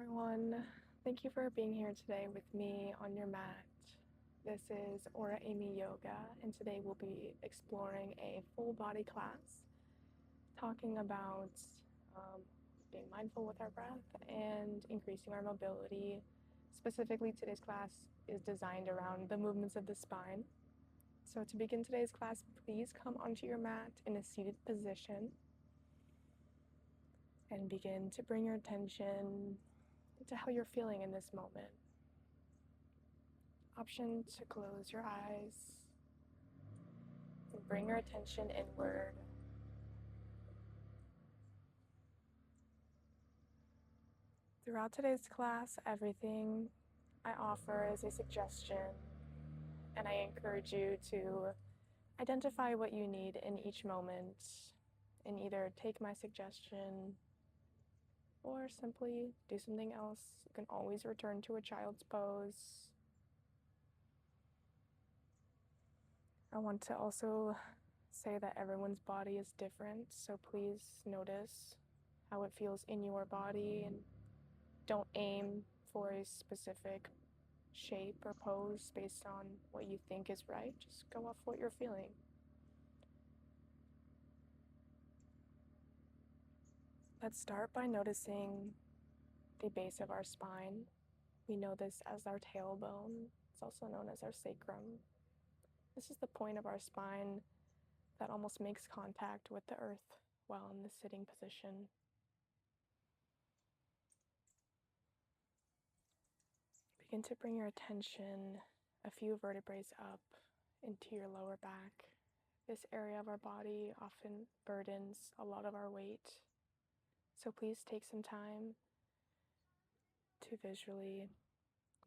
everyone. Thank you for being here today with me on your mat. This is Aura Amy Yoga, and today we'll be exploring a full body class, talking about being mindful with our breath and increasing our mobility. Specifically, today's class is designed around the movements of the spine. So, to begin today's class, please come onto your mat in a seated position and begin to bring your attention to how you're feeling in this moment. Option to close your eyes and bring your attention inward. Throughout today's class, everything I offer is a suggestion, and I encourage you to identify what you need in each moment and either take my suggestion or simply do something else. You can always return to a child's pose. I want to also say that everyone's body is different, so please notice how it feels in your body and don't aim for a specific shape or pose based on what you think is right. Just go off what you're feeling. Let's start by noticing the base of our spine. We know this as our tailbone. It's also known as our sacrum. This is the point of our spine that almost makes contact with the earth while in the sitting position. Begin to bring your attention a few vertebrae up into your lower back. This area of our body often burdens a lot of our weight, so please take some time to visually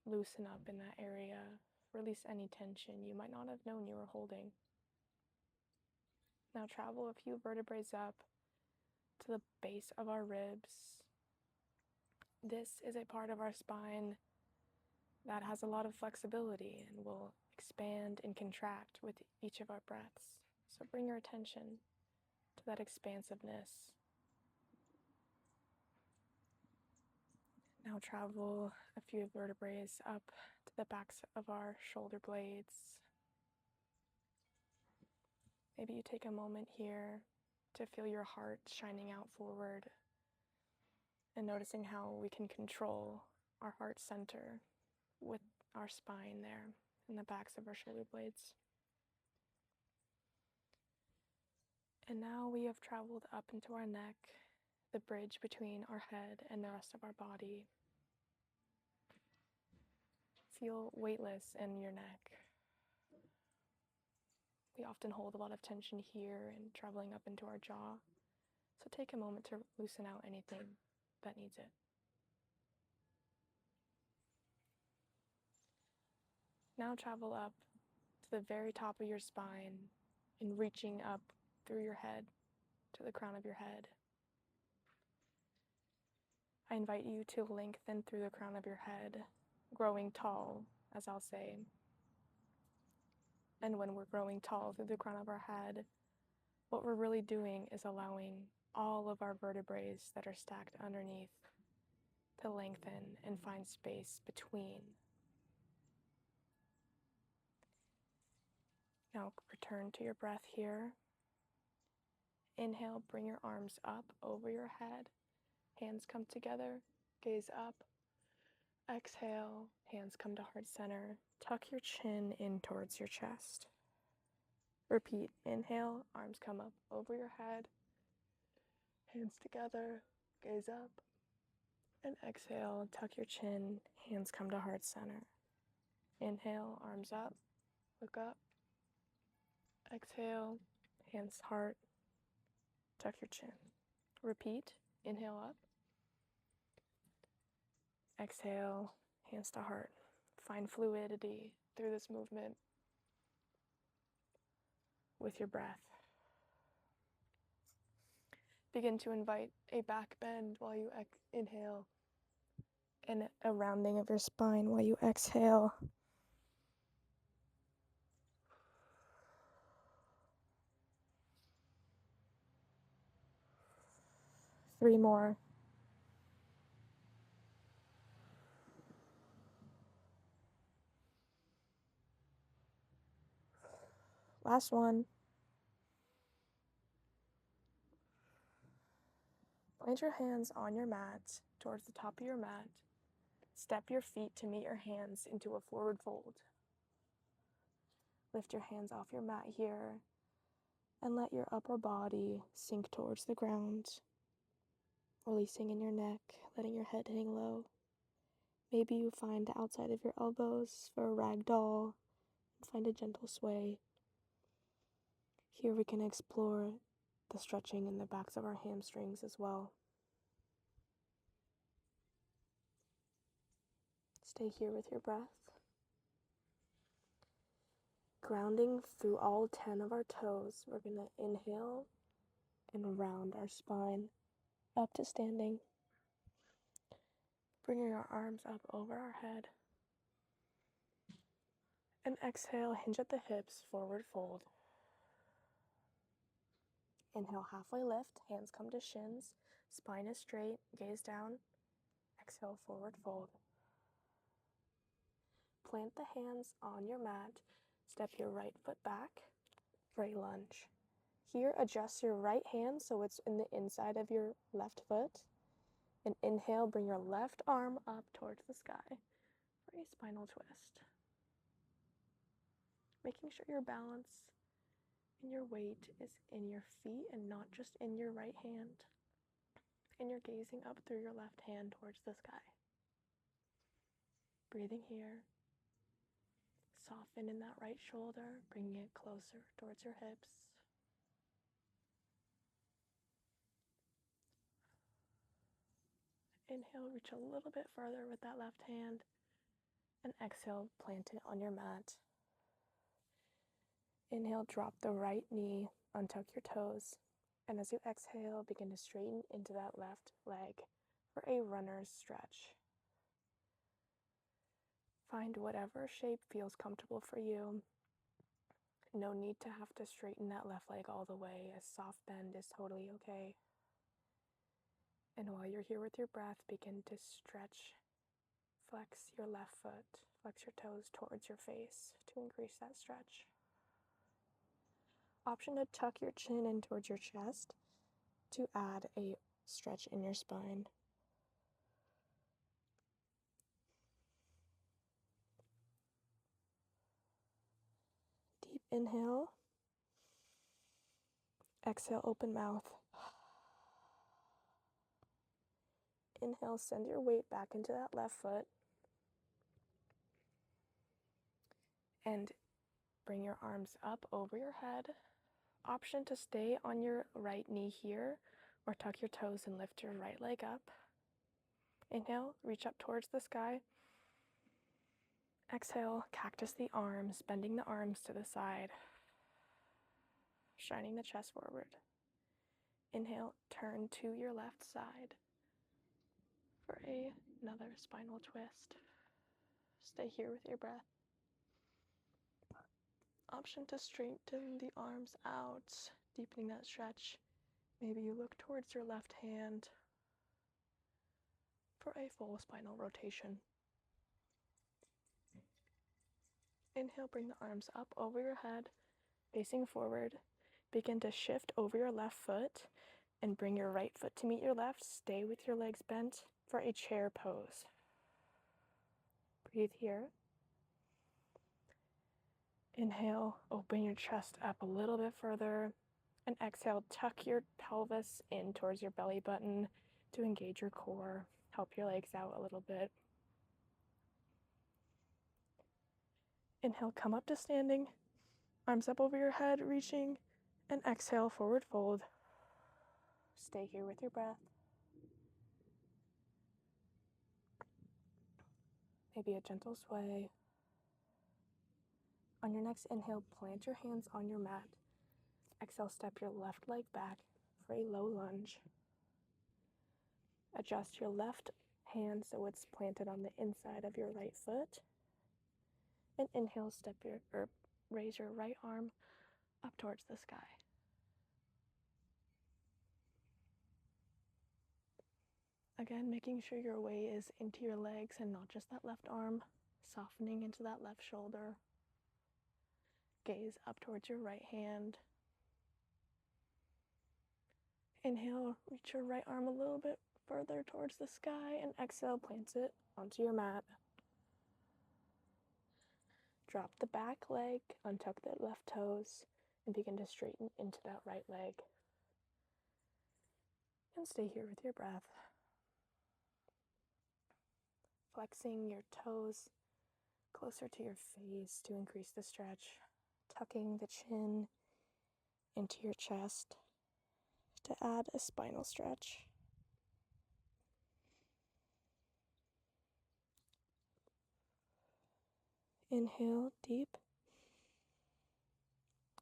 loosen up in that area, release any tension you might not have known you were holding. Now travel a few vertebrae up to the base of our ribs. This is a part of our spine that has a lot of flexibility and will expand and contract with each of our breaths. So bring your attention to that expansiveness. Now travel a few vertebrae up to the backs of our shoulder blades. Maybe you take a moment here to feel your heart shining out forward and noticing how we can control our heart center with our spine there in the backs of our shoulder blades. And now we have traveled up into our neck, the bridge between our head and the rest of our body. Feel weightless in your neck. We often hold a lot of tension here and traveling up into our jaw. So take a moment to loosen out anything that needs it. Now travel up to the very top of your spine and reaching up through your head to the crown of your head. I invite you to lengthen through the crown of your head, growing tall, as I'll say. And when we're growing tall through the crown of our head, what we're really doing is allowing all of our vertebrae that are stacked underneath to lengthen and find space between. Now return to your breath here. Inhale, bring your arms up over your head. Hands come together, gaze up. Exhale, hands come to heart center. Tuck your chin in towards your chest. Repeat, inhale, arms come up over your head. Hands together, gaze up. And exhale, tuck your chin, hands come to heart center. Inhale, arms up, look up. Exhale, hands heart, tuck your chin. Repeat, inhale up. Exhale, hands to heart. Find fluidity through this movement with your breath. Begin to invite a back bend while you inhale and a rounding of your spine while you exhale. Three more. Last one. Plant your hands on your mat, towards the top of your mat. Step your feet to meet your hands into a forward fold. Lift your hands off your mat here and let your upper body sink towards the ground, releasing in your neck, letting your head hang low. Maybe you find the outside of your elbows for a rag doll and find a gentle sway. Here we can explore the stretching in the backs of our hamstrings as well. Stay here with your breath. Grounding through all 10 of our toes, we're going to inhale and round our spine up to standing. Bringing our arms up over our head. And exhale, hinge at the hips, forward fold. Inhale, halfway lift, hands come to shins, spine is straight, gaze down. Exhale, forward fold. Plant the hands on your mat, step your right foot back for a lunge. Here, adjust your right hand so it's in the inside of your left foot. And inhale, bring your left arm up towards the sky for a spinal twist. Making sure your balance and your weight is in your feet and not just in your right hand. And you're gazing up through your left hand towards the sky. Breathing here. Soften in that right shoulder, bringing it closer towards your hips. Inhale, reach a little bit further with that left hand. And exhale, plant it on your mat. Inhale, drop the right knee, untuck your toes. And as you exhale, begin to straighten into that left leg for a runner's stretch. Find whatever shape feels comfortable for you. No need to have to straighten that left leg all the way. A soft bend is totally okay. And while you're here with your breath, begin to stretch. Flex your left foot, flex your toes towards your face to increase that stretch. Option to tuck your chin in towards your chest to add a stretch in your spine. Deep inhale. Exhale, open mouth. Inhale, send your weight back into that left foot. And bring your arms up over your head. Option to stay on your right knee here or tuck your toes and lift your right leg up. Inhale, reach up towards the sky. Exhale, cactus the arms, bending the arms to the side, shining the chest forward. Inhale, turn to your left side for another spinal twist. Stay here with your breath. Option to straighten the arms out, deepening that stretch. Maybe you look towards your left hand for a full spinal rotation. Inhale, bring the arms up over your head, facing forward. Begin to shift over your left foot and bring your right foot to meet your left. Stay with your legs bent for a chair pose. Breathe here. Inhale, open your chest up a little bit further. And exhale, tuck your pelvis in towards your belly button to engage your core. Help your legs out a little bit. Inhale, come up to standing. Arms up over your head, reaching. And exhale, forward fold. Stay here with your breath. Maybe a gentle sway. On your next inhale, plant your hands on your mat. Exhale, step your left leg back for a low lunge. Adjust your left hand so it's planted on the inside of your right foot. And inhale, raise your right arm up towards the sky. Again, making sure your weight is into your legs and not just that left arm, softening into that left shoulder. Gaze up towards your right hand. Inhale, reach your right arm a little bit further towards the sky, and exhale, plant it onto your mat. Drop the back leg, untuck the left toes, and begin to straighten into that right leg. And stay here with your breath. Flexing your toes closer to your face to increase the stretch. Tucking the chin into your chest to add a spinal stretch. Inhale deep.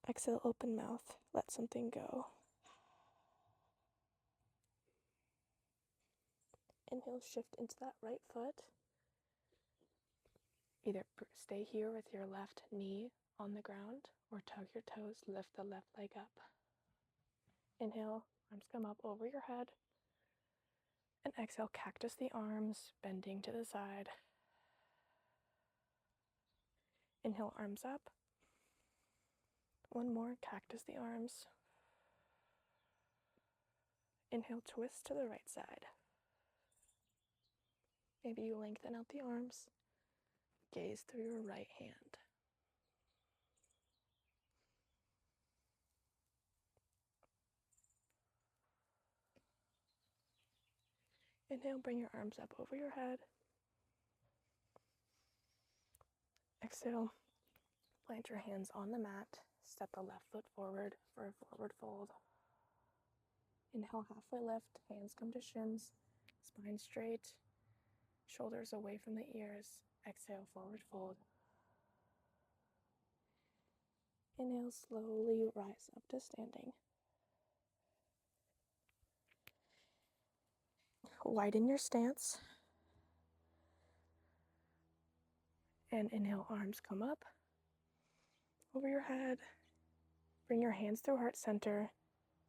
Exhale, open mouth. Let something go. Inhale, shift into that right foot. Either stay here with your left knee on the ground or tug your toes, lift the left leg up. Inhale, arms come up over your head. And exhale, cactus the arms, bending to the side. Inhale, arms up. One more, cactus the arms. Inhale, twist to the right side. Maybe you lengthen out the arms. Gaze through your right hand. Inhale, bring your arms up over your head. Exhale, plant your hands on the mat. Step the left foot forward for a forward fold. Inhale, halfway lift, hands come to shins, spine straight, shoulders away from the ears. Exhale, forward fold. Inhale, slowly rise up to standing. Widen your stance. And inhale, arms come up over your head. Bring your hands through heart center,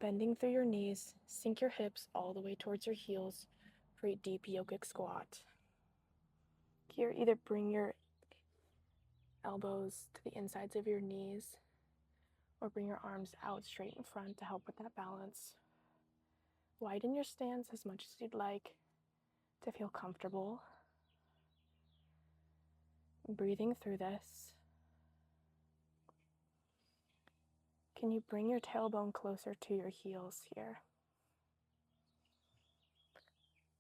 bending through your knees. Sink your hips all the way towards your heels for a deep yogic squat. Here, either bring your elbows to the insides of your knees or bring your arms out straight in front to help with that balance. Widen your stance as much as you'd like to feel comfortable. Breathing through this. Can you bring your tailbone closer to your heels here?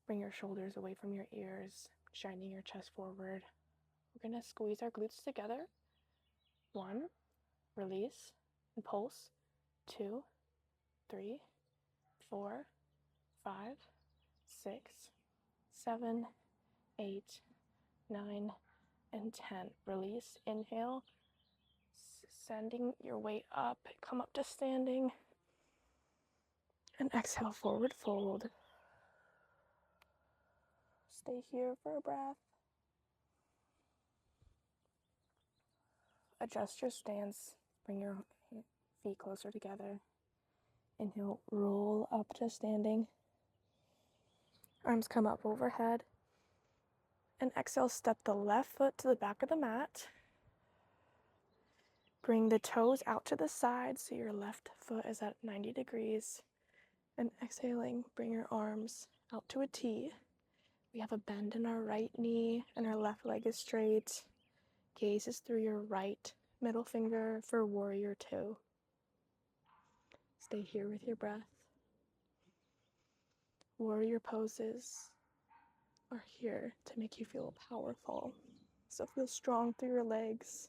Bring your shoulders away from your ears, shining your chest forward. We're going to squeeze our glutes together. 1, release, and pulse. 2, 3, 4, 5, 6, 7, 8, 9, and 10. Release, inhale, sending your weight up, come up to standing, and exhale, forward fold. Stay here for a breath. Adjust your stance, bring your feet closer together. Inhale, roll up to standing. Arms come up overhead. And exhale, step the left foot to the back of the mat. Bring the toes out to the side so your left foot is at 90 degrees. And exhaling, bring your arms out to a T. We have a bend in our right knee and our left leg is straight. Gaze is through your right middle finger for warrior 2. Stay here with your breath. Warrior poses are here to make you feel powerful. So feel strong through your legs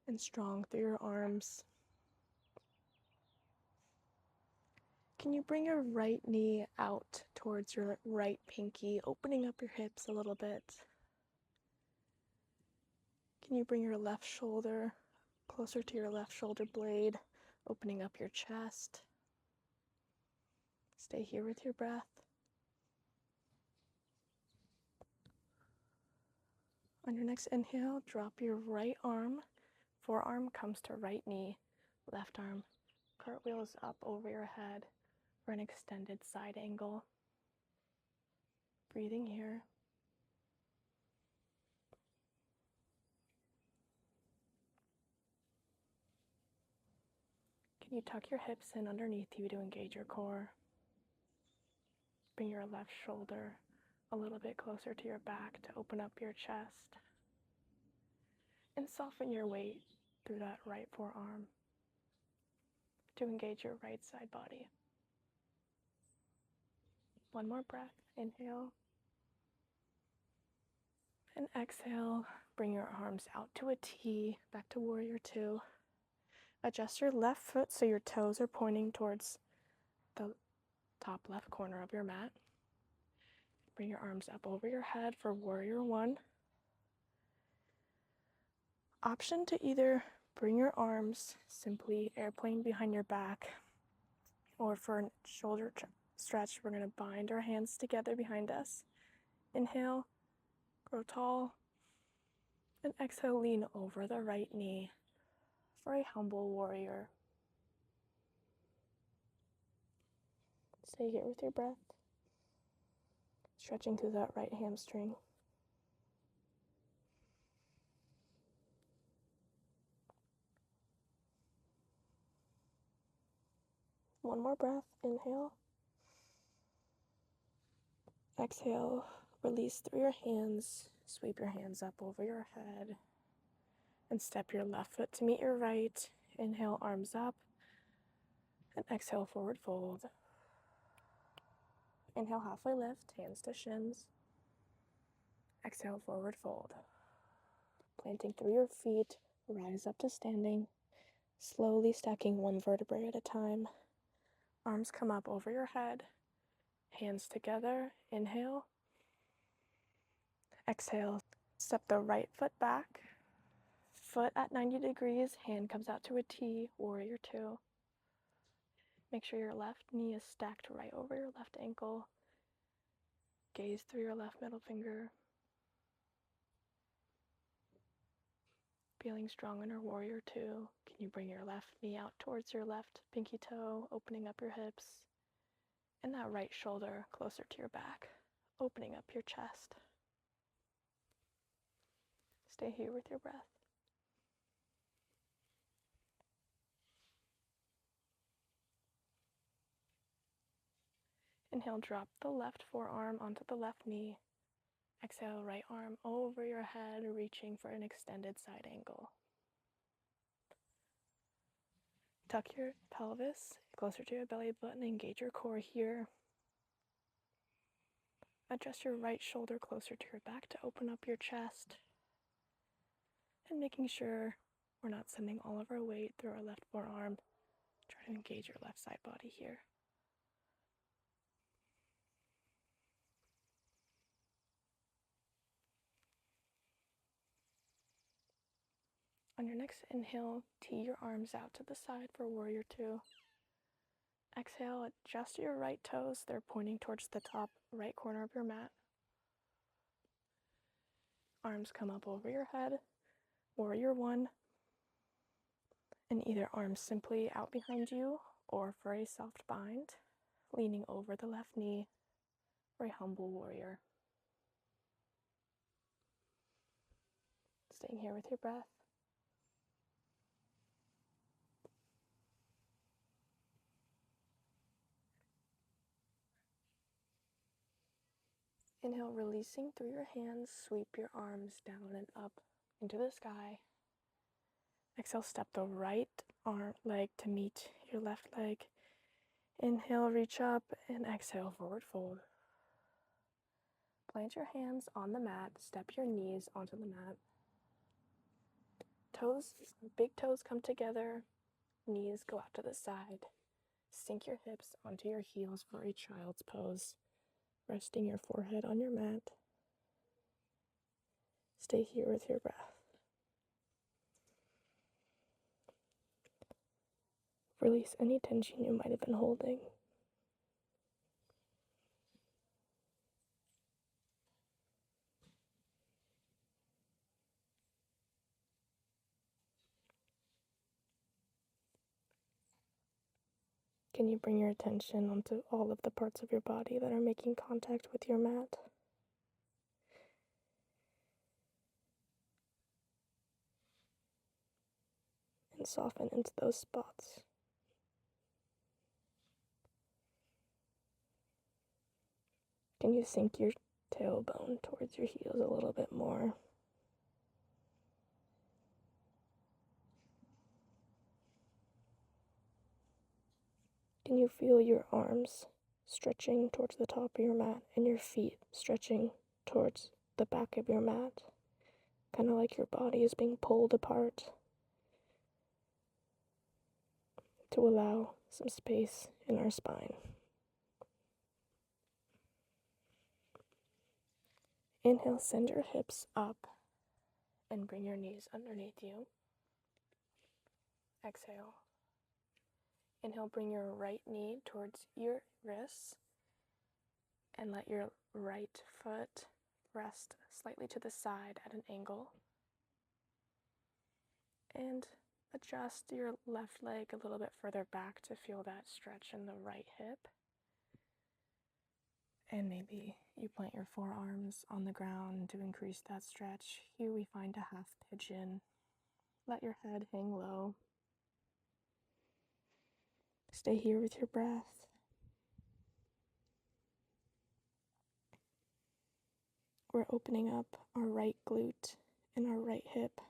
and strong through your arms. Can you bring your right knee out towards your right pinky, opening up your hips a little bit? Can you bring your left shoulder closer to your left shoulder blade, opening up your chest? Stay here with your breath. On your next inhale, drop your right arm. Forearm comes to right knee. Left arm cartwheels up over your head for an extended side angle. Breathing here. Can you tuck your hips in underneath you to engage your core? Bring your left shoulder a little bit closer to your back to open up your chest. And soften your weight through that right forearm to engage your right side body. One more breath. Inhale. And exhale. Bring your arms out to a T, back to warrior two. Adjust your left foot so your toes are pointing towards the top left corner of your mat. Bring your arms up over your head for warrior one. Option to either bring your arms simply airplane behind your back, or for a shoulder stretch, we're going to bind our hands together behind us. Inhale, grow tall, and exhale, lean over the right knee for a humble warrior. Stay here with your breath, stretching through that right hamstring. One more breath. Inhale. Exhale, release through your hands. Sweep your hands up over your head and step your left foot to meet your right. Inhale, arms up, and exhale, forward fold. Inhale, halfway lift, hands to shins. Exhale, forward fold. Planting through your feet, rise up to standing, slowly stacking one vertebrae at a time. Arms come up over your head, hands together. Inhale. Exhale, step the right foot back, foot at 90 degrees, hand comes out to a T, warrior two. Make sure your left knee is stacked right over your left ankle. Gaze through your left middle finger. Feeling strong in our warrior two. Can you bring your left knee out towards your left pinky toe, opening up your hips, and that right shoulder closer to your back, opening up your chest. Stay here with your breath. Inhale, drop the left forearm onto the left knee. Exhale, right arm over your head, reaching for an extended side angle. Tuck your pelvis closer to your belly button, engage your core here. Adjust your right shoulder closer to your back to open up your chest. And making sure we're not sending all of our weight through our left forearm. Try to engage your left side body here. On your next inhale, tee your arms out to the side for warrior two. Exhale, adjust your right toes. They're pointing towards the top right corner of your mat. Arms come up over your head, warrior one. And either arms simply out behind you or for a soft bind, leaning over the left knee for a humble warrior. Staying here with your breath. Inhale, releasing through your hands, sweep your arms down and up into the sky. Exhale, step the right leg to meet your left leg. Inhale, reach up, and exhale, forward fold. Plant your hands on the mat, step your knees onto the mat. Toes, big toes come together, knees go out to the side. Sink your hips onto your heels for a child's pose, resting your forehead on your mat. Stay here with your breath. Release any tension you might have been holding. Can you bring your attention onto all of the parts of your body that are making contact with your mat? And soften into those spots. Can you sink your tailbone towards your heels a little bit more? Can you feel your arms stretching towards the top of your mat and your feet stretching towards the back of your mat? Kind of like your body is being pulled apart to allow some space in our spine. Inhale, send your hips up and bring your knees underneath you. Exhale. Inhale, bring your right knee towards your wrists and let your right foot rest slightly to the side at an angle. And adjust your left leg a little bit further back to feel that stretch in the right hip. And maybe you plant your forearms on the ground to increase that stretch. Here we find a half pigeon. Let your head hang low. Stay here with your breath. We're opening up our right glute and our right hip.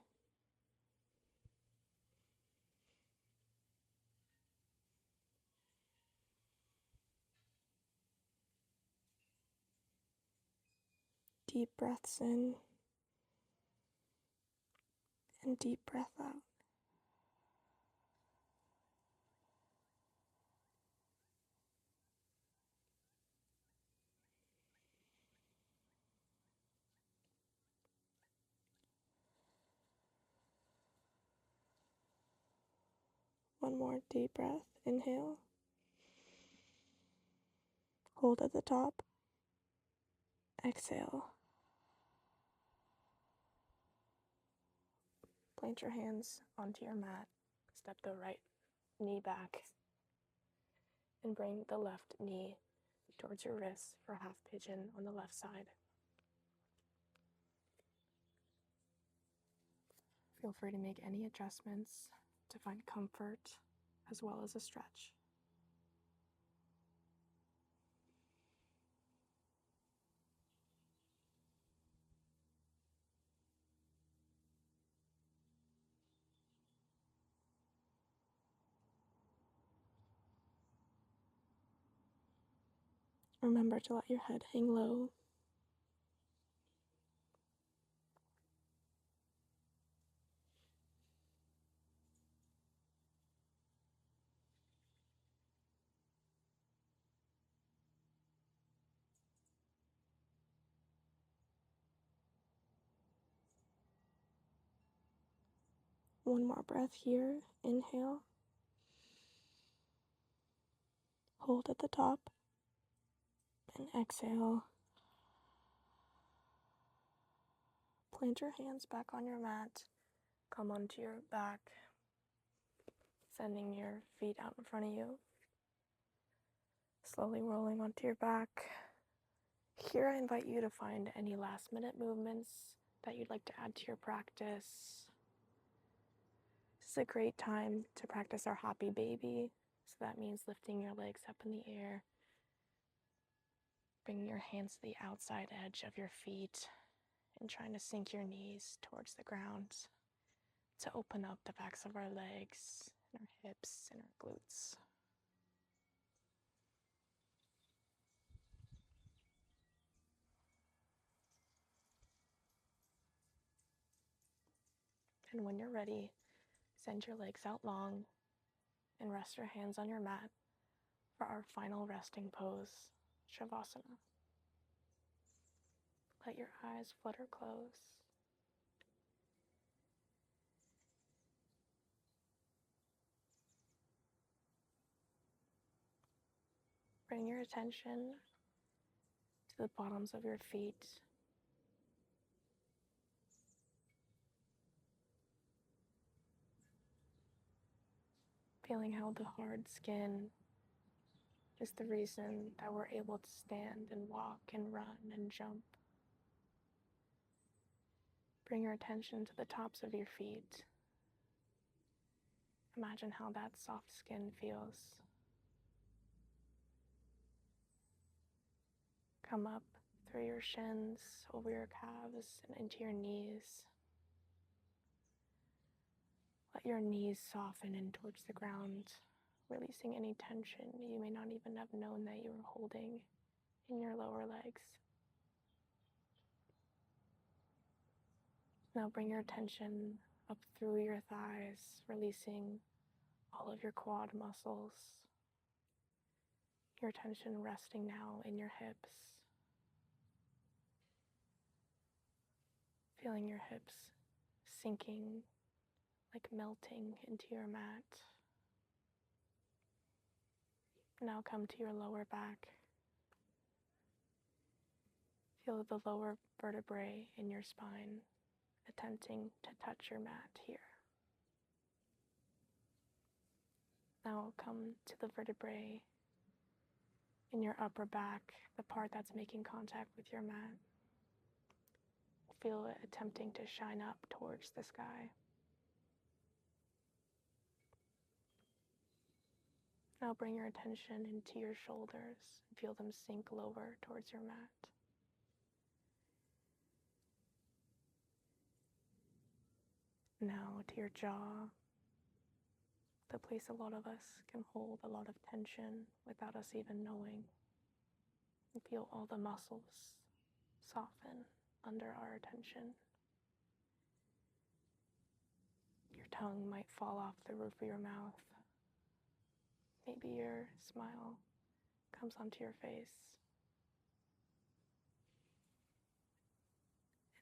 Deep breaths in and deep breath out. One more deep breath. Inhale. Hold at the top. Exhale. Plant your hands onto your mat. Step the right knee back. And bring the left knee towards your wrist for half pigeon on the left side. Feel free to make any adjustments to find comfort as well as a stretch. Remember to let your head hang low. One more breath here. Inhale. Hold at the top. And exhale. Plant your hands back on your mat. Come onto your back, sending your feet out in front of you. Slowly rolling onto your back. Here I invite you to find any last minute movements that you'd like to add to your practice. This is a great time to practice our hoppy baby. So that means lifting your legs up in the air, bringing your hands to the outside edge of your feet, and trying to sink your knees towards the ground to open up the backs of our legs, and our hips, and our glutes. And when you're ready, send your legs out long and rest your hands on your mat for our final resting pose, Shavasana. Let your eyes flutter close. Bring your attention to the bottoms of your feet. Feeling how the hard skin is the reason that we're able to stand and walk and run and jump. Bring your attention to the tops of your feet. Imagine how that soft skin feels. Come up through your shins, over your calves, and into your knees. Let your knees soften in towards the ground, releasing any tension you may not even have known that you were holding in your lower legs. Now bring your attention up through your thighs, releasing all of your quad muscles. Your attention resting now in your hips. Feeling your hips sinking, like melting into your mat. Now come to your lower back. Feel the lower vertebrae in your spine attempting to touch your mat here. Now come to the vertebrae in your upper back, the part that's making contact with your mat. Feel it attempting to shine up towards the sky. Now bring your attention into your shoulders and feel them sink lower towards your mat. Now to your jaw, the place a lot of us can hold a lot of tension without us even knowing. And feel all the muscles soften under our attention. Your tongue might fall off the roof of your mouth. Maybe your smile comes onto your face.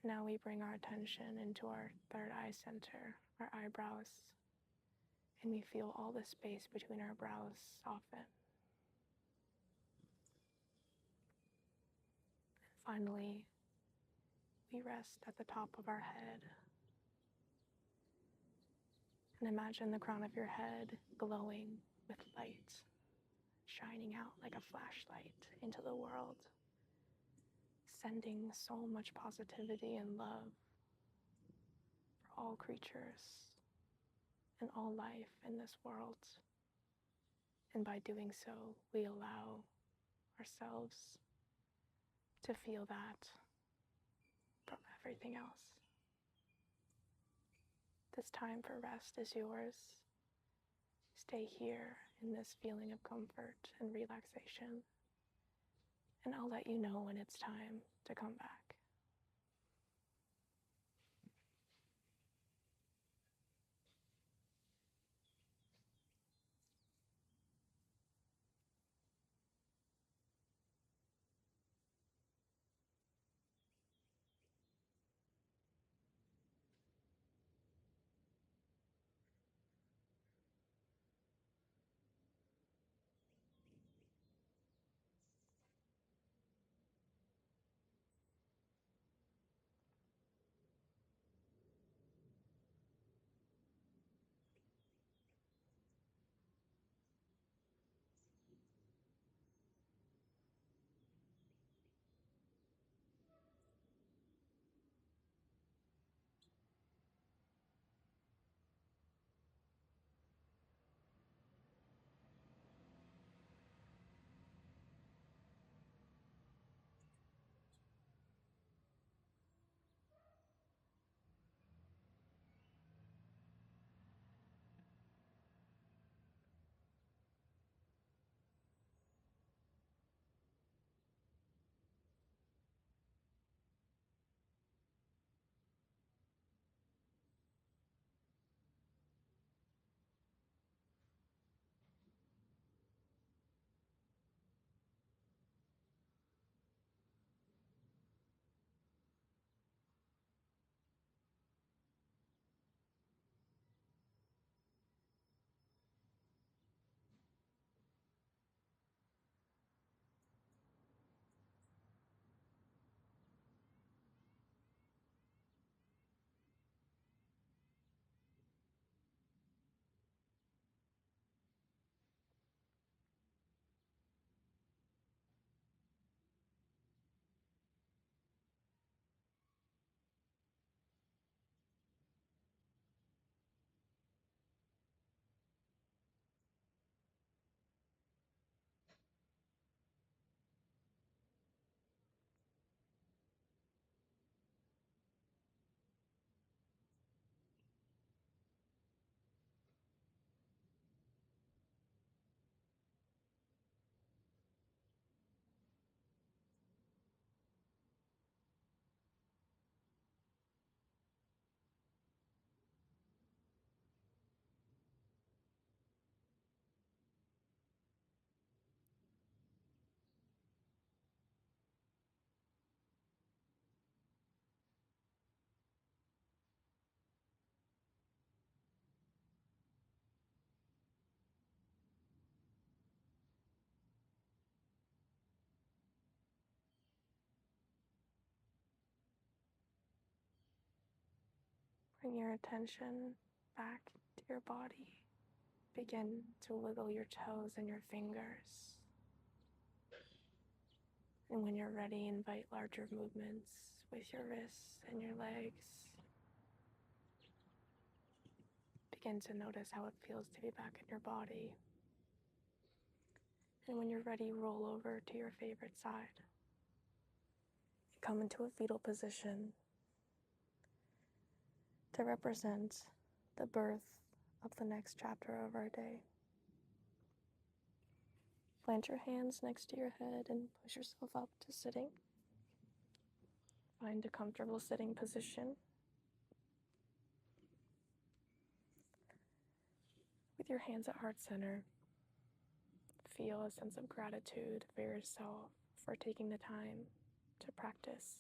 And now we bring our attention into our third eye center, our eyebrows, and we feel all the space between our brows soften. Finally, we rest at the top of our head and imagine the crown of your head glowing with light, shining out like a flashlight into the world, sending so much positivity and love for all creatures and all life in this world. And by doing so, we allow ourselves to feel that from everything else. This time for rest is yours. Stay here in this feeling of comfort and relaxation, and I'll let you know when it's time to come back. Bring your attention back to your body. Begin to wiggle your toes and your fingers. And when you're ready, invite larger movements with your wrists and your legs. Begin to notice how it feels to be back in your body. And when you're ready, roll over to your favorite side. Come into a fetal position to represent the birth of the next chapter of our day. Plant your hands next to your head and push yourself up to sitting. Find a comfortable sitting position. With your hands at heart center, feel a sense of gratitude for yourself for taking the time to practice.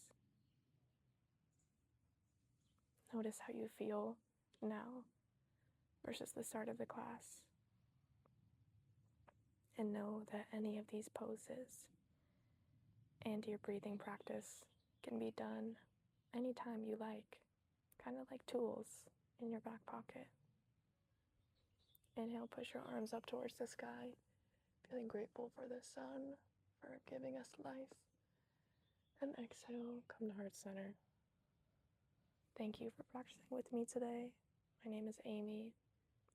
Notice how you feel now versus the start of the class. And know that any of these poses and your breathing practice can be done anytime you like, kind of like tools in your back pocket. Inhale, push your arms up towards the sky, feeling grateful for the sun, for giving us life. And exhale, come to heart center. Thank you for practicing with me today. My name is Amy,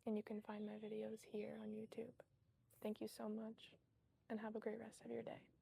and you can find my videos here on YouTube. Thank you so much, and have a great rest of your day.